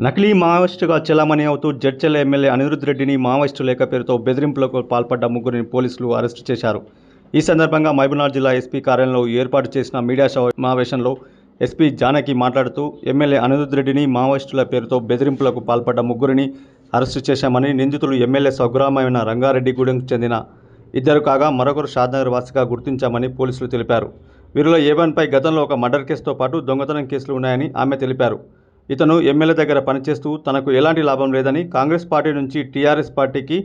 నకిలీ మావోయిస్టుగా చెలామణి అవుతూ జడ్చర్ల ఎమ్మెల్యే అనిరుద్ రెడ్డిని మావోయిస్టు లేఖ పేరుతో బెదిరింపులకు పాల్పడ్డ ముగ్గురిని పోలీసులు అరెస్టు చేశారు. ఈ సందర్భంగా మహబూబ్నగర్ జిల్లా ఎస్పీ కార్యాలయంలో ఏర్పాటు చేసిన మీడియా సమావేశంలో ఎస్పీ జానకి మాట్లాడుతూ ఎమ్మెల్యే అనిరుద్ రెడ్డిని మావోయిస్టుల పేరుతో బెదిరింపులకు పాల్పడ్డ ముగ్గురిని అరెస్టు చేశామని, నిందితులు ఎమ్మెల్యే స్వగ్రామమైన రంగారెడ్డిగూడెంకు చెందిన ఇద్దరు కాగా మరొకరు షాద్నగర్ వాసిగా గుర్తించామని పోలీసులు తెలిపారు. వీరిలో ఏవన్పై గతంలో ఒక మర్డర్ కేసుతో పాటు దొంగతనం కేసులు ఉన్నాయని ఆమె తెలిపారు. ఇతను ఎమ్మెల్యే దగ్గర పనిచేస్తూ తనకు ఎలాంటి లాభం లేదని కాంగ్రెస్ పార్టీ నుంచి టీఆర్ఎస్ పార్టీకి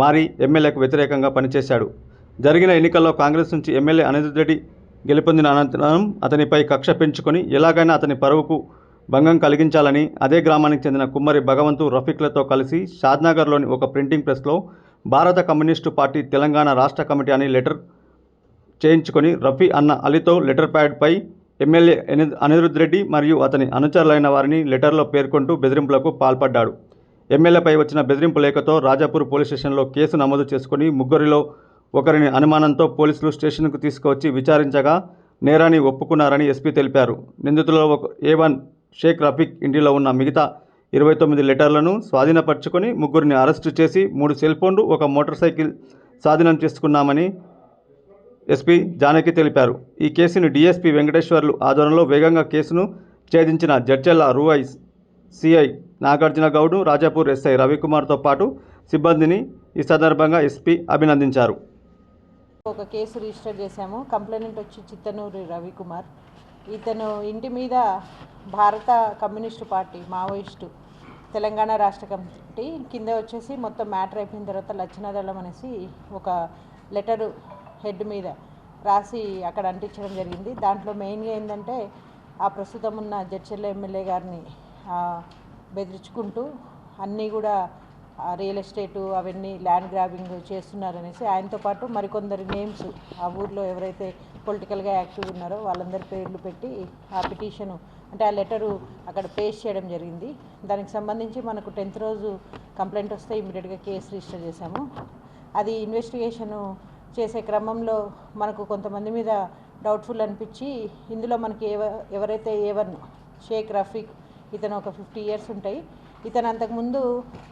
మారి ఎమ్మెల్యేకు వ్యతిరేకంగా పనిచేశాడు. జరిగిన ఎన్నికల్లో కాంగ్రెస్ నుంచి ఎమ్మెల్యే అనిరుద్ రెడ్డి గెలుపొందిన అనంతరం అతనిపై కక్ష పెంచుకొని ఎలాగైనా అతని పరువుకు భంగం కలిగించాలని అదే గ్రామానికి చెందిన కుమ్మరి భగవంతు, రఫీక్లతో కలిసి షాద్నగర్లోని ఒక ప్రింటింగ్ ప్రెస్లో భారత కమ్యూనిస్టు పార్టీ తెలంగాణ రాష్ట్ర కమిటీ అని లెటర్ చేయించుకొని రఫీ అన్న అలీతో లెటర్ ప్యాడ్పై ఎమ్మెల్యే అనిరుద్ రెడ్డి మరియు అతని అనుచరులైన వారిని లెటర్లో పేర్కొంటూ బెదిరింపులకు పాల్పడ్డాడు. ఎమ్మెల్యేపై వచ్చిన బెదిరింపు లేఖతో రాజాపూర్ పోలీస్ స్టేషన్లో కేసు నమోదు చేసుకుని ముగ్గురిలో ఒకరిని అనుమానంతో పోలీసులు స్టేషన్కు తీసుకువచ్చి విచారించగా నేరాన్ని ఒప్పుకున్నారని ఎస్పీ తెలిపారు. నిందితులలో A1 షేక్ రఫీక్ ఇంటిలో ఉన్న మిగతా 29 లెటర్లను స్వాధీనపరుచుకొని ముగ్గురిని అరెస్టు చేసి 3 సెల్ ఫోన్లు, ఒక మోటార్ సైకిల్ స్వాధీనం చేసుకున్నామని ఎస్పీ జానకి తెలిపారు. ఈ కేసును డీఎస్పీ వెంకటేశ్వర్లు ఆధ్వర్యంలో వేగంగా కేసును ఛేదించిన జడ్చర్ల రూఐ సిఐ నాగార్జున గౌడ్, రాజాపూర్ ఎస్ఐ రవికుమార్తో పాటు సిబ్బందిని ఈ సందర్భంగా ఎస్పీ అభినందించారు. ఒక కేసు రిజిస్టర్ చేశాము. కంప్లైంట్ వచ్చి చిత్తనూరి రవికుమార్. ఇతను ఇంటి మీద భారత కమ్యూనిస్టు పార్టీ మావోయిస్టు తెలంగాణ రాష్ట్ర కమిటీ కింద వచ్చేసి మొత్తం మ్యాటర్ అయిపోయిన తర్వాత లచ్చనదళం అనేసి ఒక లెటరు హెడ్ మీద రాసి అక్కడ అంటించడం జరిగింది. దాంట్లో మెయిన్గా ఏంటంటే ఆ ప్రస్తుతం ఉన్న జడ్చర్ల ఎమ్మెల్యే గారిని బెదిరించుకుంటూ అన్నీ కూడా రియల్ ఎస్టేటు అవన్నీ ల్యాండ్ గ్రాబింగ్ చేస్తున్నారనేసి ఆయనతో పాటు మరికొందరి నేమ్స్ ఆ ఊర్లో ఎవరైతే పొలిటికల్గా యాక్టివ్ ఉన్నారో వాళ్ళందరి పేర్లు పెట్టి ఆ పిటిషను అంటే ఆ లెటరు అక్కడ పేస్ట్ చేయడం జరిగింది. దానికి సంబంధించి మనకు 10th రోజు కంప్లైంట్ వస్తే ఇమీడియట్గా కేసు రిజిస్టర్ చేశాము. అది ఇన్వెస్టిగేషను చేసే క్రమంలో మనకు కొంతమంది మీద డౌట్ఫుల్ అనిపించి ఇందులో మనకి ఎవరైతే A1 షేక్ రఫీక్ ఇతను ఒక 50 years ఉంటాయి. ఇతను అంతకుముందు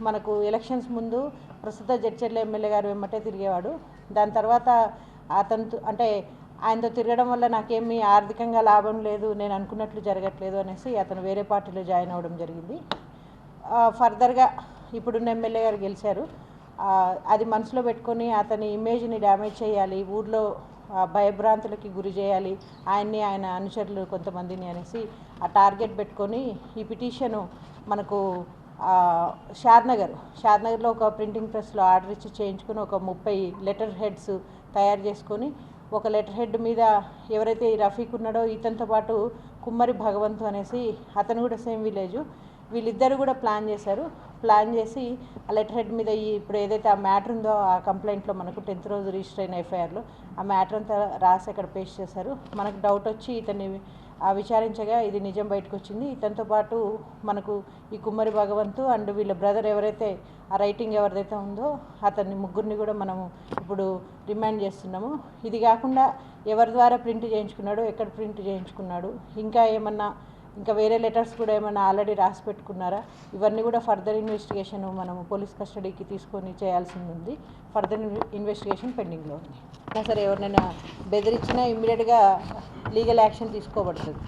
మనకు ఎలక్షన్స్ ముందు ప్రస్తుత జడ్చర్ల ఎమ్మెల్యే గారు వెంబటే తిరిగేవాడు. దాని తర్వాత అతను అంటే ఆయనతో తిరగడం వల్ల నాకేమీ ఆర్థికంగా లాభం లేదు, నేను అనుకున్నట్లు జరగట్లేదు అనేసి అతను వేరే పార్టీలో జాయిన్ అవ్వడం జరిగింది. ఫర్దర్గా ఇప్పుడున్న ఎమ్మెల్యే గారు గెలిచారు. అది మనసులో పెట్టుకొని అతని ఇమేజ్ని డ్యామేజ్ చేయాలి, ఊర్లో భయభ్రాంతులకి గురి చేయాలి ఆయన్ని, ఆయన అనుచరులు కొంతమందిని అనేసి ఆ టార్గెట్ పెట్టుకొని ఈ పిటిషను మనకు షాద్నగర్లో ఒక ప్రింటింగ్ ప్రెస్లో ఆర్డర్ ఇచ్చి చేయించుకొని ఒక 30 లెటర్ హెడ్స్ తయారు చేసుకొని ఒక లెటర్ హెడ్ మీద ఎవరైతే ఈ రఫీక్ ఉన్నాడో ఇతనితో పాటు కుమ్మరి భగవంతు అనేసి అతను కూడా సేమ్ విలేజు, వీళ్ళిద్దరు కూడా ప్లాన్ చేసి ఆ లెటర్ హెడ్ మీద ఇప్పుడు ఏదైతే ఆ మ్యాటర్ ఉందో ఆ కంప్లైంట్లో మనకు 10th రోజు రిజిస్టర్ అయిన ఎఫ్ఐఆర్లో ఆ మ్యాటర్ అంతా రాసి అక్కడ పేస్ట్ చేశారు. మనకు డౌట్ వచ్చి ఇతన్ని విచారించగా ఇది నిజం బయటకు వచ్చింది. ఇతనితో పాటు మనకు ఈ కుమ్మరి భగవంతు అండ్ వీళ్ళ బ్రదర్ ఎవరైతే ఆ రైటింగ్ ఎవరిదైతే ఉందో అతన్ని ముగ్గురిని కూడా మనము ఇప్పుడు రిమాండ్ చేస్తున్నాము. ఇది కాకుండా ఎవరి ద్వారా ప్రింట్ చేయించుకున్నాడు, ఎక్కడ ప్రింట్ చేయించుకున్నాడు, ఇంకా వేరే లెటర్స్ కూడా ఏమైనా ఆల్రెడీ రాసి పెట్టుకున్నారా, ఇవన్నీ కూడా ఫర్దర్ ఇన్వెస్టిగేషన్ మనము పోలీస్ కస్టడీకి తీసుకొని చేయాల్సింది ఉంది. ఫర్దర్ ఇన్వెస్టిగేషన్ పెండింగ్లో ఉంది. సరే ఎవరినైనా బెదిరించినా ఇమ్మీడియట్గా లీగల్ యాక్షన్ తీసుకోబడుతుంది.